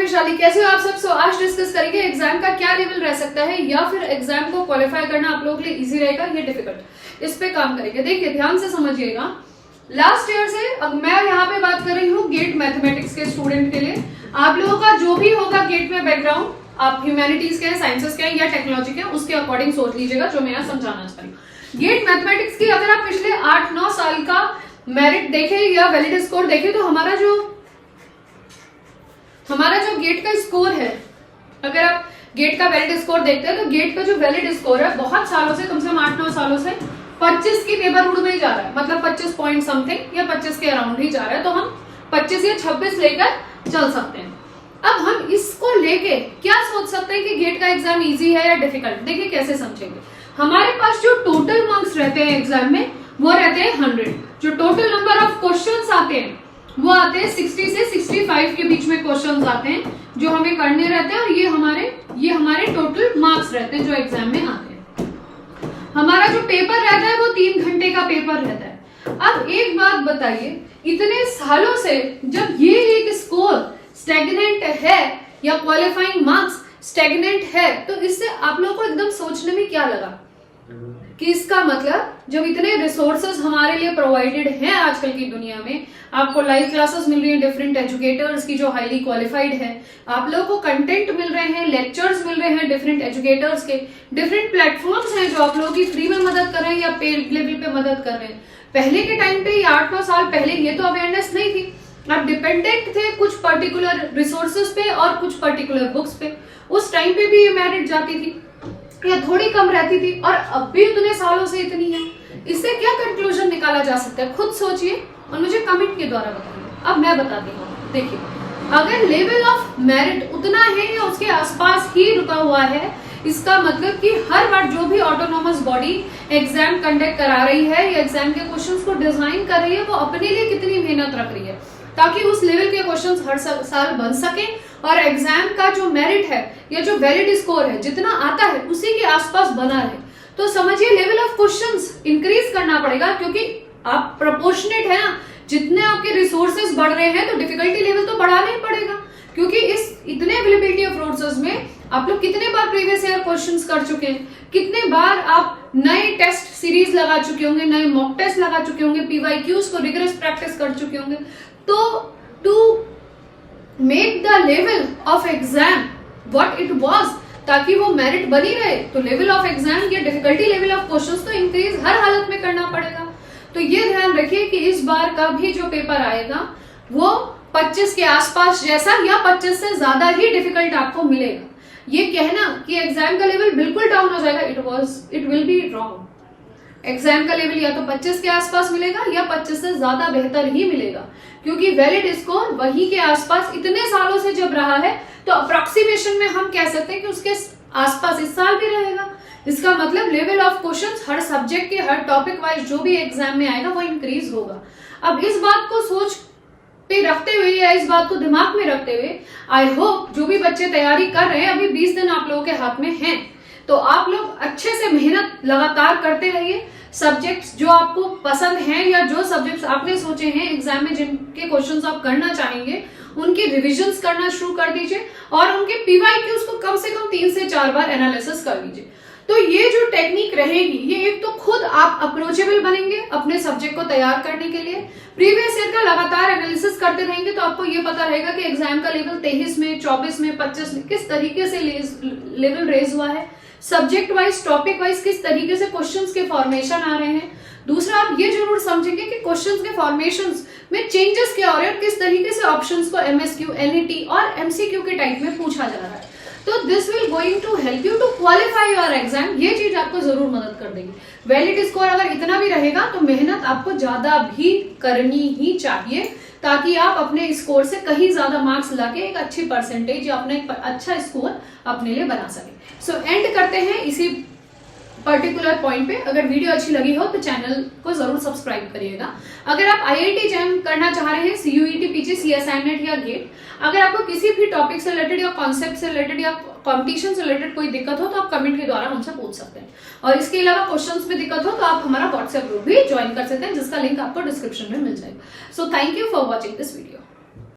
वैशाली, कैसे हो आप सब। सो आज डिस्कस करेंगे एग्जाम का क्या लेवल रह सकता है या फिर एग्जाम को क्वालिफाई करना आप लोगों के लिए इजी रहेगा या डिफिकल्ट, इस पे काम करेंगे। देखिए ध्यान से समझिएगा, लास्ट ईयर से अब मैं यहाँ पे बात कर रही हूँ गेट मैथमेटिक्स के स्टूडेंट के लिए। आप लोगों का जो भी होगा गेट में बैकग्राउंड, आप ह्यूमैनिटीज के हैं, साइंसेस के हैं या टेक्नोलॉजी के हैं, उसके अकॉर्डिंग सोच लीजिएगा जो मैं समझाना चाह रही हूँ। गेट मैथमेटिक्स की अगर आप पिछले 8-9 साल का मेरिट देखें या वैलिड स्कोर देखें तो हमारा जो गेट का स्कोर है, अगर आप गेट का वैलिड स्कोर देखते हैं तो गेट का जो वैलिड स्कोर है बहुत सालों से, कम से कम 8-9 सालों से 25 की नेबरहुड में ही जा रहा है, मतलब 25 पॉइंट समथिंग या 25 के अराउंड ही जा रहा है। तो हम 25 या 26 लेकर चल सकते हैं। अब हम इसको लेके क्या सोच सकते हैं कि गेट का एग्जाम इजी है या डिफिकल्ट। देखिए कैसे समझेंगे, हमारे पास जो टोटल मार्क्स रहते हैं एग्जाम में वो रहते हैं 100। जो टोटल नंबर ऑफ क्वेश्चंस आते हैं वो आते हैं 60 से 65 के बीच में क्वेश्चंस आते हैं जो हमें करने रहते हैं, और ये हमारे टोटल मार्क्स रहते हैं जो एग्जाम में आते हैं। हमारा जो पेपर रहता है वो 3 घंटे का पेपर रहता है। अब एक बात बताइए, इतने सालों से जब ये एक स्कोर स्टैग्नेंट है या क्वालिफाइंग मार्क्स स्टैग्नेंट है, तो इससे आप लोगों को एकदम सोचने में क्या लगा कि इसका मतलब जब इतने रिसोर्सेज हमारे लिए प्रोवाइडेड हैं आजकल की दुनिया में, आपको लाइव क्लासेस मिल रही हैं डिफरेंट एजुकेटर्स की जो हाईली क्वालिफाइड है, आप लोगों को कंटेंट मिल रहे हैं, लेक्चर्स मिल रहे हैं डिफरेंट एजुकेटर्स के, डिफरेंट प्लेटफॉर्म्स हैं जो आप लोगों की फ्री में मदद कर रहे हैं या पेड लेवल पे मदद कर रहे हैं। पहले के टाइम पे या 8-9 साल पहले ये तो अवेयरनेस नहीं थी, आप डिपेंडेंट थे कुछ पर्टिकुलर रिसोर्सेज पे और कुछ पर्टिकुलर बुक्स पे। उस टाइम पे भी ये मेरिट जाती थी या थोड़ी कम रहती थी, और अब भी इतने सालों से इतनी है। इससे क्या कंक्लूजन निकाला जा सकता है, खुद सोचिए और मुझे कमेंट के द्वारा बताइए। अब मैं बताती हूँ, देखिए अगर लेवल ऑफ मेरिट उतना है या उसके आसपास ही रुका हुआ है, इसका मतलब कि हर बार जो भी ऑटोनोमस बॉडी एग्जाम कंडक्ट करा रही है या एग्जाम के क्वेश्चंस को डिजाइन कर रही है, वो अपने लिए कितनी मेहनत रख रही है ताकि उस लेवल के क्वेश्चंस हर साल बन सके, और एग्जाम का जो मेरिट है या जो वैलिड स्कोर है जितना आता है उसी के आसपास बना रहे। तो समझिए लेवल ऑफ क्वेश्चंस इंक्रीज करना पड़ेगा, क्योंकि आप प्रोपोर्शनेट है ना, जितने आपके रिसोर्सेज बढ़ रहे हैं तो डिफिकल्टी लेवल तो बढ़ाना ही पड़ेगा, क्योंकि इस इतने अवेलेबिलिटी ऑफ रिसोर्सेज में आप लोग कितने बार प्रीवियस ईयर क्वेश्चंस कर चुके हैं, कितने बार आप नए टेस्ट सीरीज लगा चुके होंगे, नए मॉक टेस्ट लगा चुके होंगे, पीवाईक्यूज को रिगरस प्रैक्टिस कर चुके होंगे। तो to make the level of exam what it was, ताकि वो मेरिट बनी रहे, तो लेवल ऑफ एग्जाम या डिफिकल्टी लेवल ऑफ क्वेश्चंस तो इंक्रीज हर हालत में करना पड़ेगा। तो ये ध्यान रखिए कि इस बार का भी जो पेपर आएगा वो 25 के आसपास जैसा या 25 से ज्यादा ही डिफिकल्ट आपको मिलेगा। ये कहना कि एग्जाम का लेवल बिल्कुल डाउन हो जाएगा, it will be wrong. Exam का लेवल या तो 25 के आसपास मिलेगा या 25 से ज्यादा बेहतर ही मिलेगा, क्योंकि वैलिड स्कोर वही के आसपास इतने सालों से जब रहा है तो अप्रोक्सीमेशन में हम कह सकते हैं कि उसके आसपास इस साल भी रहेगा। इसका मतलब level of questions her subject के हर टॉपिक वाइज जो भी एग्जाम में आएगा वो इंक्रीज होगा। अब इस बात को सोच पे रखते हुए या इस बात को दिमाग में रखते हुए आई होप जो भी बच्चे तैयारी कर रहे हैं, अभी 20 दिन आप लोगों के हाथ में हैं, तो आप लोग अच्छे से मेहनत लगातार करते रहिए। सब्जेक्ट्स जो आपको पसंद हैं या जो सब्जेक्ट्स आपने सोचे हैं एग्जाम में जिनके क्वेश्चंस आप करना चाहेंगे, उनके रिविजन्स करना शुरू कर दीजिए और उनके पीवाईक्यूज को कम से कम 3 से 4 बार एनालिसिस कर लीजिए। तो ये जो टेक्निक रहेगी, ये एक तो खुद आप अप्रोचेबल बनेंगे अपने सब्जेक्ट को तैयार करने के लिए, प्रीवियस ईयर का लगातार एनालिसिस करते रहेंगे तो आपको ये पता रहेगा कि एग्जाम का लेवल 23 में, 24 में, 25 में किस तरीके से लेवल रेज हुआ है, सब्जेक्ट वाइज, टॉपिक वाइज किस तरीके से क्वेश्चंस के फॉर्मेशन आ रहे हैं। दूसरा, आप ये जरूर समझेंगे कि क्वेश्चंस के फॉर्मेशंस में चेंजेस क्या हो रहे हैं और किस तरीके से ऑप्शंस को एमएसक्यू, एनईटी और एमसीक्यू के टाइप में पूछा जा रहा है। तो this will going to help you to qualify your exam. ये चीज आपको जरूर मदद कर देगी। वैलिड स्कोर अगर इतना भी रहेगा तो मेहनत आपको ज्यादा भी करनी ही चाहिए, ताकि आप अपने स्कोर से कहीं ज्यादा मार्क्स लाके एक अच्छी परसेंटेज या अपना एक अच्छा स्कोर अपने लिए बना सके। सो एंड करते हैं इसी पर्टिकुलर पॉइंट पे। अगर वीडियो अच्छी लगी हो तो चैनल को जरूर सब्सक्राइब करिएगा। अगर आप आईआईटी जैम करना चाह रहे हैं, सीयूईटी, पीजी, सीएसआईनेट या गेट, अगर आपको किसी भी टॉपिक से रिलेटेड या कॉन्सेप्ट से रिलेटेड या कंपटीशन से रिलेटेड कोई दिक्कत हो तो आप कमेंट के द्वारा हमसे पूछ सकते हैं। और इसके अलावा क्वेश्चंस में दिक्कत हो तो आप हमारा व्हाट्सएप ग्रुप भी ज्वाइन कर सकते हैं, जिसका लिंक आपको डिस्क्रिप्शन में मिल जाएगा। So thank you for watching this video.